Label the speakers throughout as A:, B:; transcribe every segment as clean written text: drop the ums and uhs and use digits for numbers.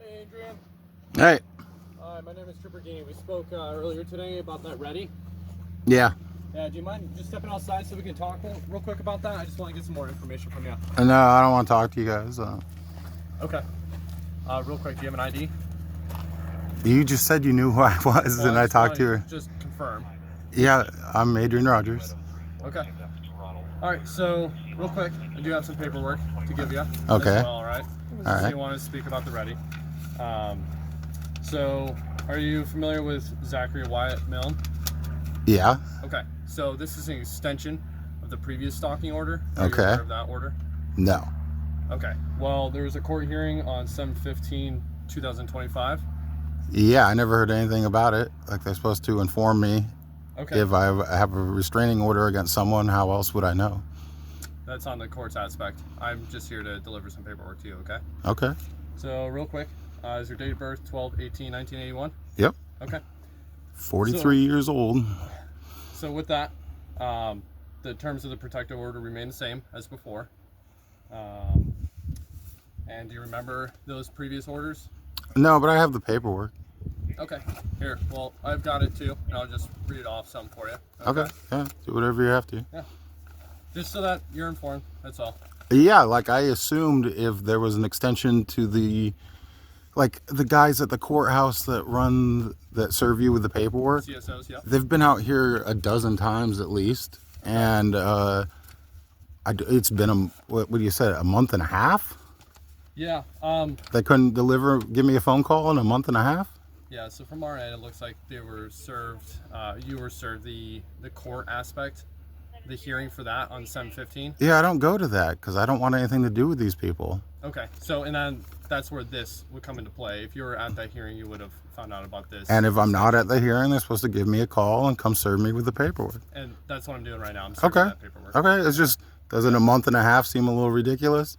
A: Hey, Adrian.
B: Hey.
A: Hi, my name is Trooper Guinea. We spoke earlier today about that ready.
B: Yeah.
A: Yeah, do you mind just stepping outside so we can talk real quick about that? I just want to get some more information from you.
B: No, I don't want to talk to you guys.
A: Okay. Real quick, do you have an ID?
B: You just said you knew who I was,
A: Well,
B: and I talked to her.
A: Just confirm.
B: Yeah, I'm Adrian Rogers.
A: Okay. All right, so real quick, I do have some paperwork to give you.
B: Okay.
A: As well, all right?
B: All right.
A: So you want to speak about the ready. So, are you familiar with Zachary Wyatt Milne?
B: Yeah.
A: Okay, so this is an extension of the previous stalking order. Are
B: Okay.
A: you aware of that order?
B: No.
A: Okay, well, there was a court hearing on 7/15/2025.
B: Yeah, I never heard anything about it. Like, they're supposed to inform me if I have a restraining order against someone. How else would I know?
A: That's on the court's aspect. I'm just here to deliver some paperwork to you, okay?
B: Okay.
A: So, real quick, is your date of birth 12/18/1981?
B: Yep.
A: Okay.
B: 43 years old.
A: So with that, the terms of the protective order remain the same as before. And do you remember those previous orders?
B: No, but I have the paperwork.
A: Okay. Here, well, I've got it too, and I'll just read off some for you.
B: Okay. Yeah, do whatever you have to.
A: Yeah. Just so that you're informed, that's all.
B: Yeah, like I assumed if there was an extension to the, like the guys at the courthouse that serve you with the paperwork.
A: CSOs, yeah.
B: They've been out here a dozen times at least, and it's been what do you say, a month and a half?
A: Yeah.
B: They couldn't give me a phone call in a month and a half?
A: Yeah, so from our end, it looks like they were served, you were served the court aspect, the hearing for that on 7/15.
B: Yeah, I don't go to that because I don't want anything to do with these people.
A: Okay, so and then that's where this would come into play. If you were at that hearing, you would have found out about this.
B: And if I'm not at the hearing, they're supposed to give me a call and come serve me with the paperwork.
A: And that's what I'm doing right now. I'm serving that paperwork.
B: Okay, it's just, doesn't a month and a half seem a little ridiculous?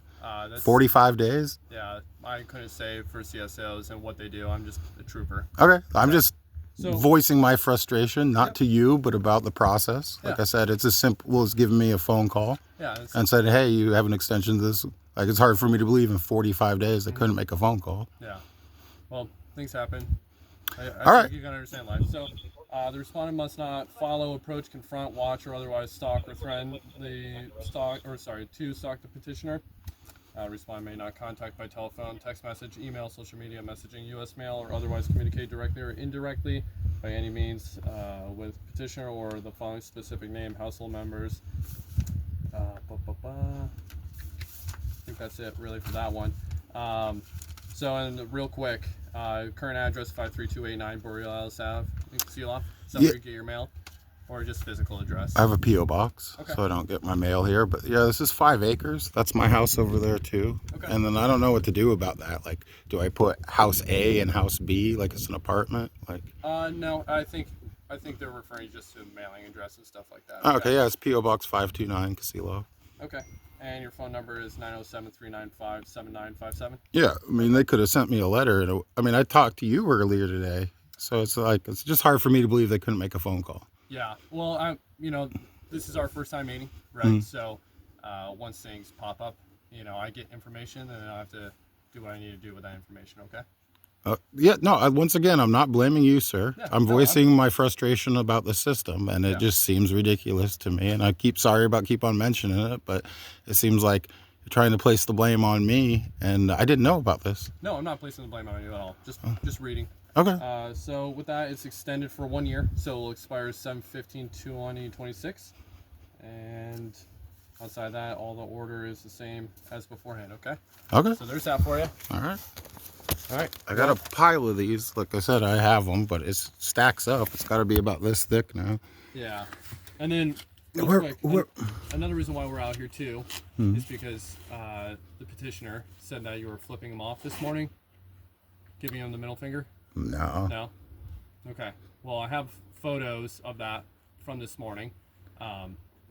B: 45 days?
A: Yeah, I couldn't say for CSOs and what they do. I'm just a trooper.
B: Okay, I'm just voicing my frustration, not to you, but about the process. Like I said, it's as simple as giving me a phone call and said, hey, you have an extension to this. Like, it's hard for me to believe in 45 days they couldn't make a phone call.
A: Yeah. Well, things happen. I think you can understand life. So, the respondent must not follow, approach, confront, watch, or otherwise stalk or threaten to stalk the petitioner. Respondent may not contact by telephone, text message, email, social media, messaging, U.S. mail, or otherwise communicate directly or indirectly by any means with petitioner or the following specific name, household members. I think that's it really for that one. And real quick, current address 53289 Borealis Ave in Kasilof. Is that where you get your mail? Or just physical address?
B: I have a P.O. box, so I don't get my mail here. But yeah, this is 5 acres. That's my house over there too. Okay. And then I don't know what to do about that. Like, do I put house A and house B like it's an apartment? Like. No,
A: I think they're referring just to mailing address and stuff like that.
B: Okay, yeah, it's P.O. Box 529 Kasilof.
A: Okay. And your phone number is 907-395-7957?
B: Yeah, I mean, they could have sent me a letter. I talked to you earlier today. So it's just hard for me to believe they couldn't make a phone call.
A: Yeah, well, this is our first time meeting, right? So once things pop up, I get information and then I have to do what I need to do with that information, okay?
B: Once again, I'm not blaming you, sir. Yeah, I'm voicing my frustration about the system, and it just seems ridiculous to me. And I keep on mentioning it, but it seems like you're trying to place the blame on me, and I didn't know about this.
A: No, I'm not placing the blame on you at all. Just reading.
B: Okay.
A: So with that, it's extended for 1 year, so it'll expire 7/15/2026, and outside that, all the order is the same as beforehand. Okay.
B: Okay.
A: So there's that for you.
B: All right.
A: All right.
B: I got a pile of these. Like I said, I have them, but it stacks up. It's got to be about this thick now.
A: Yeah. And then real quick, another reason why we're out here too is because the petitioner said that you were flipping him off this morning, giving him the middle finger.
B: No.
A: No? Okay. Well, I have photos of that from this morning.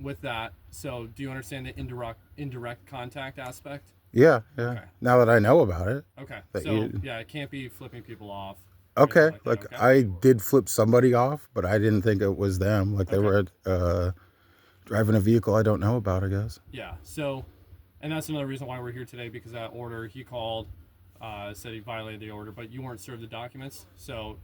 A: With that, so do you understand the indirect contact aspect?
B: Yeah. Okay. Now that I know about it.
A: Okay. So, it can't be flipping people off.
B: Okay. I did flip somebody off, but I didn't think it was them. Like they were driving a vehicle I don't know about, I guess.
A: Yeah. So, and that's another reason why we're here today, because that order, he called said he violated the order, but you weren't served the documents, so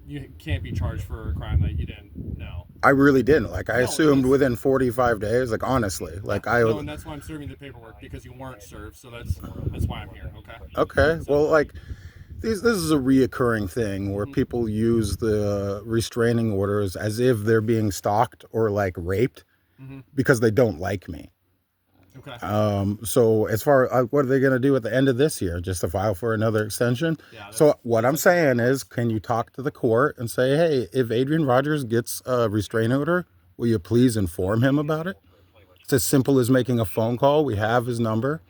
A: you can't be charged for a crime that you didn't know.
B: I really didn't. Like, I
A: No,
B: assumed within 45 days, like, honestly. Like,
A: No, and that's why I'm serving the paperwork, because you weren't served, so that's why I'm here, okay?
B: Okay, so, well, like, this is a reoccurring thing where people use the restraining orders as if they're being stalked or, like, raped because they don't like me.
A: Okay.
B: So as far what are they going to do at the end of this year? Just to file for another extension? Yeah, so what I'm saying is, can you talk to the court and say, hey, if Adrian Rogers gets a restraining order, will you please inform him about it? It's as simple as making a phone call. We have his number.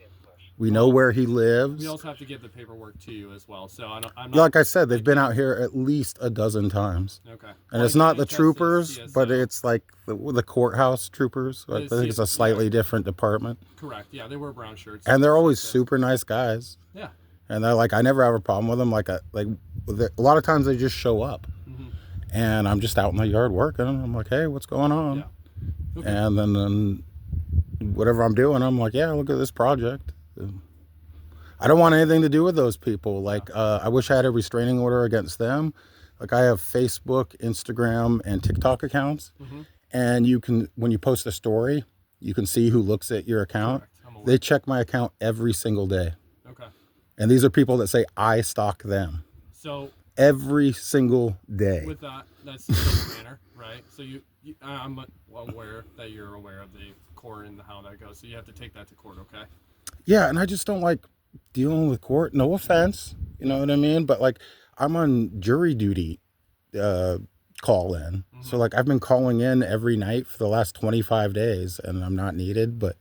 B: We know where he lives.
A: We also have to get the paperwork to you as well. So I'm not,
B: like I said, they've been out here at least a dozen times.
A: Okay.
B: And it's not the troopers, but it's like the courthouse troopers. I think it's a slightly different department.
A: Correct. Yeah, they wear brown shirts.
B: And they're always super nice guys.
A: Yeah.
B: And they're like, I never have a problem with them. Like a lot of times they just show up. And I'm just out in the yard working. I'm like, hey, what's going on? Yeah. Okay. And then whatever I'm doing, I'm like, yeah, look at this project. I don't want anything to do with those people. Like, I wish I had a restraining order against them. Like, I have Facebook, Instagram, and TikTok accounts. And you can, when you post a story, you can see who looks at your account. They check my account every single day. Okay. And these are people that say I stalk them. So every single day.
A: With that's the same manner, right? So I'm aware that you're aware of the court and how that goes. So you have to take that to court, okay?
B: Yeah, and I just don't like dealing with court. No offense, you know what I mean? But like, I'm on jury duty call in. So like, I've been calling in every night for the last 25 days and I'm not needed. But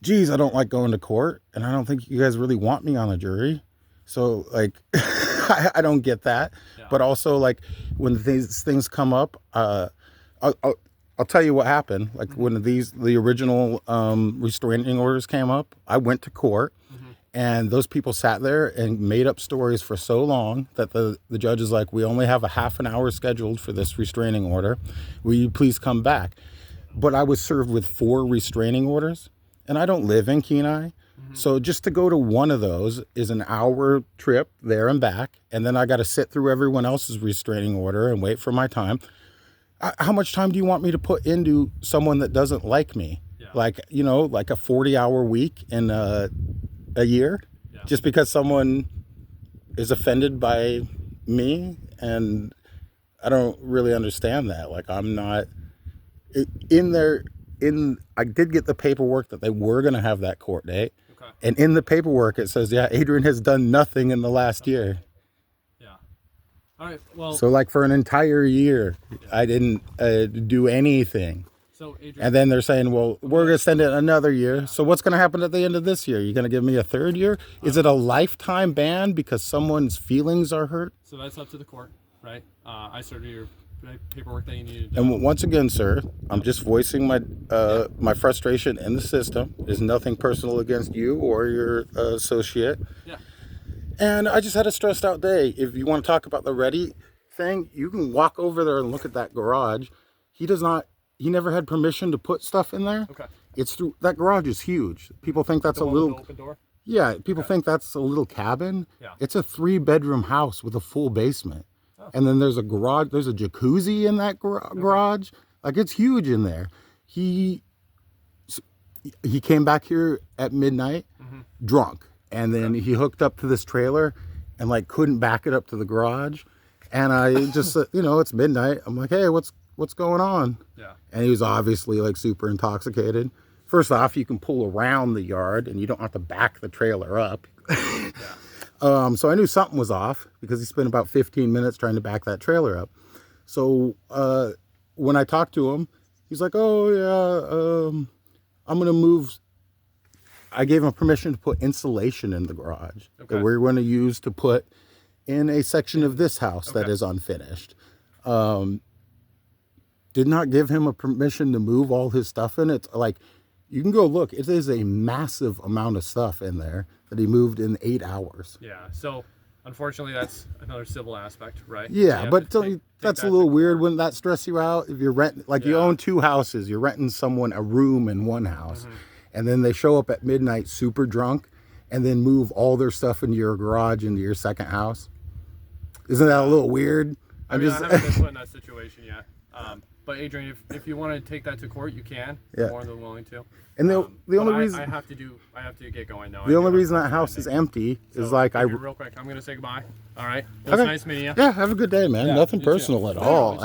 B: geez, I don't like going to court, and I don't think you guys really want me on a jury. So like, I don't get that. Yeah. But also, like, when these things come up, I'll tell you what happened. Like, when the original restraining orders came up, I went to court, and those people sat there and made up stories for so long that the judge is like, we only have a half an hour scheduled for this restraining order. Will you please come back? But I was served with 4 restraining orders, and I don't live in Kenai. So just to go to one of those is an hour trip there and back, and then I got to sit through everyone else's restraining order and wait for my time. How much time do you want me to put into someone that doesn't like me? Yeah. Like, you know, like a 40-hour week in a year, just because someone is offended by me? And I don't really understand that. Like, I'm not I did get the paperwork that they were going to have that court date. Okay. And in the paperwork, it says, yeah, Adrian has done nothing in the last year.
A: All right, well,
B: so like for an entire year, I didn't do anything. So Adrian, and then they're saying, well, we're going to send it another year. Yeah. So what's going to happen at the end of this year? You're going to give me a third year? Is it a lifetime ban because someone's feelings are hurt?
A: So that's up to the court, right? I served your paperwork that you needed.
B: And once again, sir, I'm just voicing my frustration in the system. There's nothing personal against you or your associate. Yeah. And I just had a stressed out day. If you want to talk about the ready thing, you can walk over there and look at that garage. He never had permission to put stuff in there. Okay. That garage is huge. People think that's a little open door? Yeah, people think that's a little cabin. Yeah. It's a 3-bedroom house with a full basement. Oh. And then there's a garage, there's a jacuzzi in that garage. Like, it's huge in there. He came back here at midnight drunk. And then he hooked up to this trailer and like couldn't back it up to the garage. And I just, it's midnight. I'm like, hey, what's going on? Yeah. And he was obviously like super intoxicated. First off, you can pull around the yard and you don't have to back the trailer up. Yeah. So I knew something was off because he spent about 15 minutes trying to back that trailer up. So when I talked to him, he's like, oh yeah, I'm going to move. I gave him permission to put insulation in the garage that we're going to use to put in a section of this house that is unfinished. Did not give him a permission to move all his stuff in. It's like, you can go look. It is a massive amount of stuff in there that he moved in 8 hours.
A: Yeah. So unfortunately, that's another civil aspect, right?
B: Yeah, but that's a little weird. Wouldn't that stress you out if you're renting? Like, you own 2 houses. You're renting someone a room in one house. And then they show up at midnight super drunk and then move all their stuff into your garage, into your second house? Isn't that a little weird?
A: I haven't been put in that situation yet. But Adrian, if you want to take that to court, you can.
B: Yeah.
A: More than willing to.
B: And the only reason
A: I have to get going now.
B: The only reason that house is empty is like
A: real quick. I'm gonna say goodbye. All right. It was nice meeting you.
B: Yeah. Have a good day, man.
A: Yeah,
B: Nothing
A: you too.
B: personal at all.